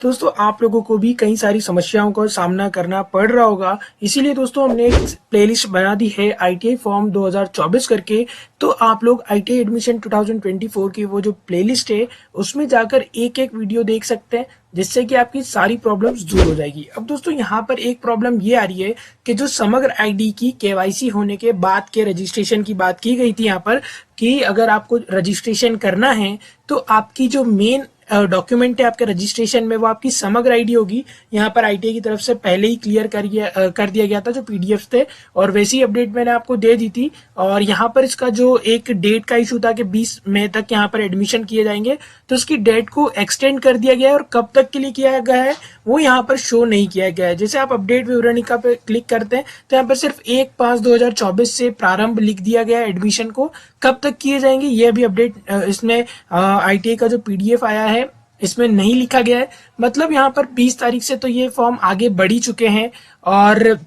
दोस्तों आप लोगों को भी कई सारी समस्याओं का सामना करना पड़ रहा होगा, इसीलिए दोस्तों हमने एक प्लेलिस्ट बना दी है आईटीआई फॉर्म 2024 करके। तो आप लोग आईटीआई एडमिशन 2024 की वो जो प्लेलिस्ट है उसमें जाकर एक एक वीडियो देख सकते हैं, जिससे कि आपकी सारी प्रॉब्लम्स दूर हो जाएगी। अब दोस्तों यहाँ पर एक प्रॉब्लम ये आ रही है कि जो समग्र आईडी की केवाईसी होने के बाद के रजिस्ट्रेशन की बात की गई थी यहाँ पर, कि अगर आपको रजिस्ट्रेशन करना है तो आपकी जो मेन डॉक्यूमेंट है आपके रजिस्ट्रेशन में वो आपकी समग्र आईडी होगी। यहाँ पर आईटीआई की तरफ से पहले ही क्लियर कर दिया गया था जो पीडीएफ थे, और वैसी ही अपडेट मैंने आपको दे दी थी। और यहाँ पर इसका जो एक डेट का इशू था कि 20 मई तक यहाँ पर एडमिशन किए जाएंगे, तो उसकी डेट को एक्सटेंड कर दिया गया है और कब तक के लिए किया गया है वो यहाँ पर शो नहीं किया गया है। जैसे आप अपडेट विवरणिका पे क्लिक करते हैं तो यहाँ पर सिर्फ 1/5/2024 से प्रारंभ लिख दिया गया है एडमिशन को, कब तक किए जाएंगे ये अभी अपडेट इसमें आईटीआई का जो पीडीएफ आया है इसमें नहीं लिखा गया है। मतलब यहाँ पर 20 तारीख से तो ये फॉर्म आगे बढ़ ही चुके हैं। और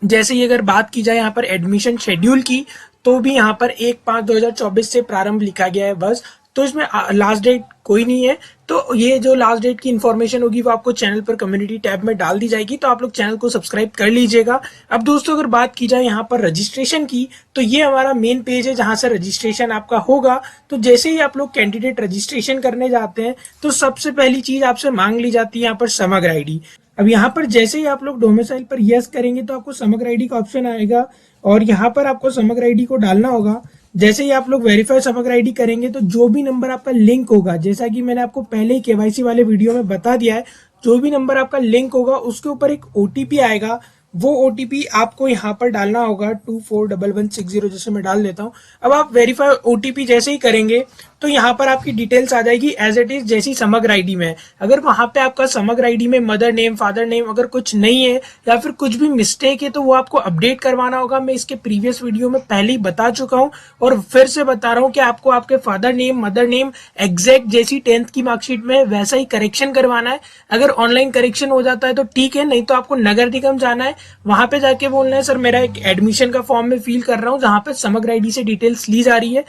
जैसे ही अगर बात की जाए यहाँ पर एडमिशन शेड्यूल की, तो भी यहाँ पर 1/5/2024 से प्रारंभ लिखा गया है बस। तो इसमें लास्ट डेट कोई नहीं है। तो ये जो लास्ट डेट की इन्फॉर्मेशन होगी वो आपको चैनल पर कम्युनिटी टैब में डाल दी जाएगी, तो आप लोग चैनल को सब्सक्राइब कर लीजिएगा। अब दोस्तों अगर बात की जाए यहाँ पर रजिस्ट्रेशन की, तो ये हमारा मेन पेज है जहां से रजिस्ट्रेशन आपका होगा। तो जैसे ही आप लोग कैंडिडेट रजिस्ट्रेशन करने जाते हैं तो सबसे पहली चीज आपसे मांग ली जाती है यहाँ पर समग्र आईडी। अब यहाँ पर जैसे ही आप लोग डोमिसाइल पर यस करेंगे तो आपको समग्र आईडी का ऑप्शन आएगा और यहाँ पर आपको समग्र आईडी को डालना होगा। जैसे ही आप लोग वेरीफाई समग्र आईडी करेंगे तो जो भी नंबर आपका लिंक होगा, जैसा कि मैंने आपको पहले ही केवाईसी वाले वीडियो में बता दिया है, जो भी नंबर आपका लिंक होगा उसके ऊपर एक ओटीपी आएगा। वो ओटीपी आपको यहाँ पर डालना होगा 241160, जैसे मैं डाल देता हूँ। अब आप वेरीफाई ओटीपी जैसे ही करेंगे तो यहाँ पर आपकी डिटेल्स आ जाएगी एज इट इज जैसी समग्र आईडी में। अगर वहां पे आपका समग्र आईडी में मदर नेम फादर नेम अगर कुछ नहीं है या फिर कुछ भी मिस्टेक है तो वो आपको अपडेट करवाना होगा। मैं इसके प्रीवियस वीडियो में पहले ही बता चुका हूँ और फिर से बता रहा हूँ कि आपको आपके father name mother name exact जैसी 10th की मार्कशीट में वैसा ही करेक्शन करवाना है। अगर ऑनलाइन करेक्शन हो जाता है तो ठीक है, नहीं तो आपको नगर निगम जाना है, वहां पे जाके बोलना है सर मेरा एक एडमिशन का फॉर्म में फिल कर रहा हूँ जहां पे समग्र आईडी से डिटेल्स ली जा रही है,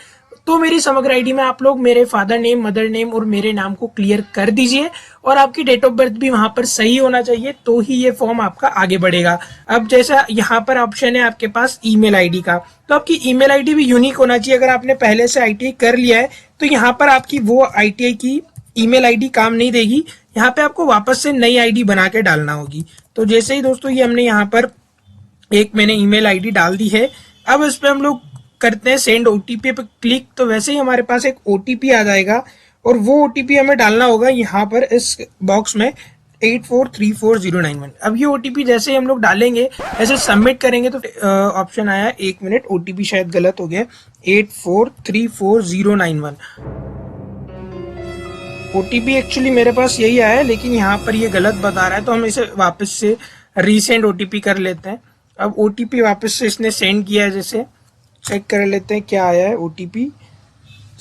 तो मेरी समग्र आईडी में आप लोग मेरे फादर नेम मदर नेम और मेरे नाम को क्लियर कर दीजिए और आपकी डेट ऑफ बर्थ भी वहां पर सही होना चाहिए, तो ही ये फॉर्म आपका आगे बढ़ेगा। अब जैसा यहाँ पर ऑप्शन है आपके पास ईमेल आईडी का, तो आपकी ईमेल आईडी भी यूनिक होना चाहिए। अगर आपने पहले से आईटीआई कर लिया है तो यहाँ पर आपकी वो आईटीआई की ईमेल आईडी काम नहीं देगी, यहाँ पे आपको वापस से नई आईडी बना के डालना होगी। तो जैसे ही दोस्तों ये हमने यहाँ पर एक मैंने ईमेल आईडी डाल दी है, अब इस पे हम लोग करते हैं सेंड ओटीपी पे क्लिक, तो वैसे ही हमारे पास एक ओटीपी आ जाएगा और वो ओटीपी हमें डालना होगा यहाँ पर इस बॉक्स में 84349091। अब ये ओटीपी जैसे ही हम लोग डालेंगे ऐसे सबमिट करेंगे तो ऑप्शन आया 1 मिनट, ओटीपी शायद गलत हो गया, 84349091। ओटीपी एक्चुअली मेरे पास यही आया है लेकिन यहाँ पर ये गलत बता रहा है, तो हम इसे वापस से रीसेंड ओटीपी कर लेते हैं। अब ओटीपी वापस से इसने सेंड किया है, जैसे चेक कर लेते हैं क्या आया है। ओटीपी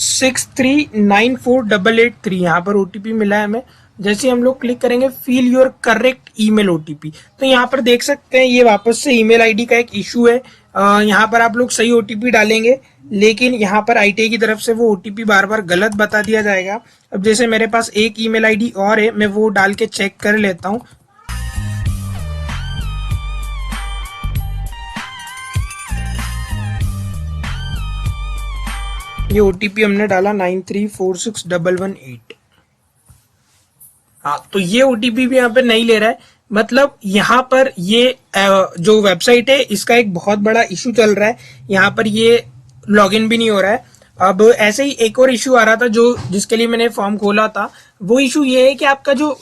639483 यहाँ पर ओटीपी मिला है हमें। जैसे हम लोग क्लिक करेंगे fill your correct email OTP, तो यहाँ पर देख सकते हैं ये वापस से ईमेल आईडी का एक इशू है। यहाँ पर आप लोग सही ओटीपी डालेंगे लेकिन यहाँ पर आईटीआई की तरफ से वो ओटीपी बार बार गलत बता दिया जाएगा। अब जैसे मेरे पास एक ईमेल आईडी और है, मैं वो डाल के चेक कर लेता हूँ। ये ओटीपी हमने डाला 93461118। हाँ, तो ये ओटीपी भी यहाँ पे नहीं ले रहा है, मतलब यहाँ पर ये जो वेबसाइट है इसका एक बहुत बड़ा इशू चल रहा है, यहाँ पर ये लॉगिन भी नहीं हो रहा है। अब ऐसे ही एक और इशू आ रहा था जो जिसके लिए मैंने फॉर्म खोला था, वो इशू ये है कि आपका जो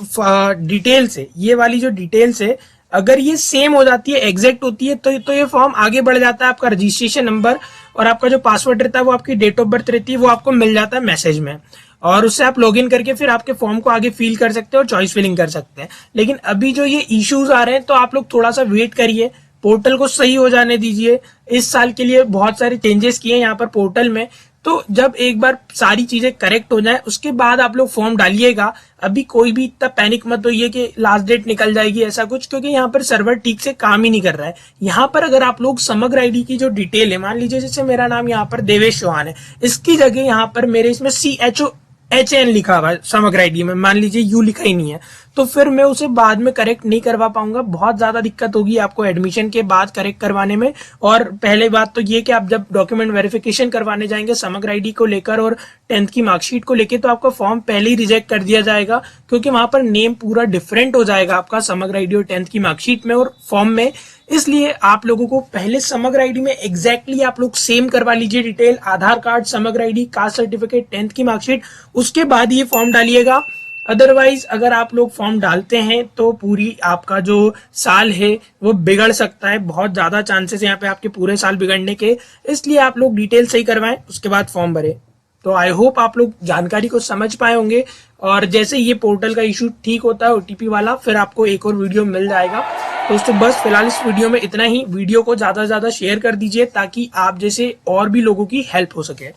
डिटेल्स है, ये वाली जो डिटेल्स है अगर ये सेम हो जाती है एग्जैक्ट होती है तो ये फॉर्म आगे बढ़ जाता है। आपका रजिस्ट्रेशन नंबर और आपका जो पासवर्ड रहता है वो आपकी डेट ऑफ बर्थ रहती है वो आपको मिल जाता है मैसेज में, और उससे आप लॉगिन करके फिर आपके फॉर्म को आगे फिल कर सकते हैं और चॉइस फिलिंग कर सकते हैं। लेकिन अभी जो ये इश्यूज आ रहे हैं तो आप लोग थोड़ा सा वेट करिए, पोर्टल को सही हो जाने दीजिए। इस साल के लिए बहुत सारे चेंजेस किए हैं यहाँ पर पोर्टल में, तो जब एक बार सारी चीजें करेक्ट हो जाए उसके बाद आप लोग फॉर्म डालिएगा। अभी कोई भी इतना पैनिक मत होइए कि लास्ट डेट निकल जाएगी ऐसा कुछ, क्योंकि यहाँ पर सर्वर ठीक से काम ही नहीं कर रहा है। यहाँ पर अगर आप लोग समग्र आईडी की जो डिटेल है, मान लीजिए जैसे मेरा नाम यहाँ पर देवेश चौहान है, इसकी जगह यहाँ पर मेरे इसमें CHO HN लिखा हुआ है समग्र आईडी में, मान लीजिए यू लिखा ही नहीं है, तो फिर मैं उसे बाद में करेक्ट नहीं करवा पाऊंगा, बहुत ज्यादा दिक्कत होगी आपको एडमिशन के बाद करेक्ट करवाने में। और पहले बात तो ये कि आप जब डॉक्यूमेंट वेरिफिकेशन करवाने जाएंगे समग्र आईडी को लेकर और 10th की मार्कशीट को लेकर, तो आपका फॉर्म पहले ही रिजेक्ट कर दिया जाएगा, क्योंकि वहां पर नेम पूरा डिफरेंट हो जाएगा आपका समग्र आईडी और 10th की मार्कशीट में और फॉर्म में। इसलिए आप लोगों को पहले समग्र आईडी में एग्जैक्टली आप लोग सेम करवा लीजिए डिटेल, आधार कार्ड, समग्र आईडी, कास्ट सर्टिफिकेट, 10th की मार्कशीट, उसके बाद ये फॉर्म डालिएगा। अदरवाइज अगर आप लोग फॉर्म डालते हैं तो पूरी आपका जो साल है वो बिगड़ सकता है, बहुत ज्यादा चांसेस यहाँ पे आपके पूरे साल बिगड़ने के। इसलिए आप लोग डिटेल सही करवाएं, उसके बाद फॉर्म भरें। तो आई होप आप लोग जानकारी को समझ पाए होंगे, और जैसे ये पोर्टल का इशू ठीक होता है OTP वाला, फिर आपको एक और वीडियो मिल जाएगा। दोस्तों बस फिलहाल इस वीडियो में इतना ही। वीडियो को ज्यादा से ज्यादा शेयर कर दीजिए ताकि आप जैसे और भी लोगों की हेल्प हो सके।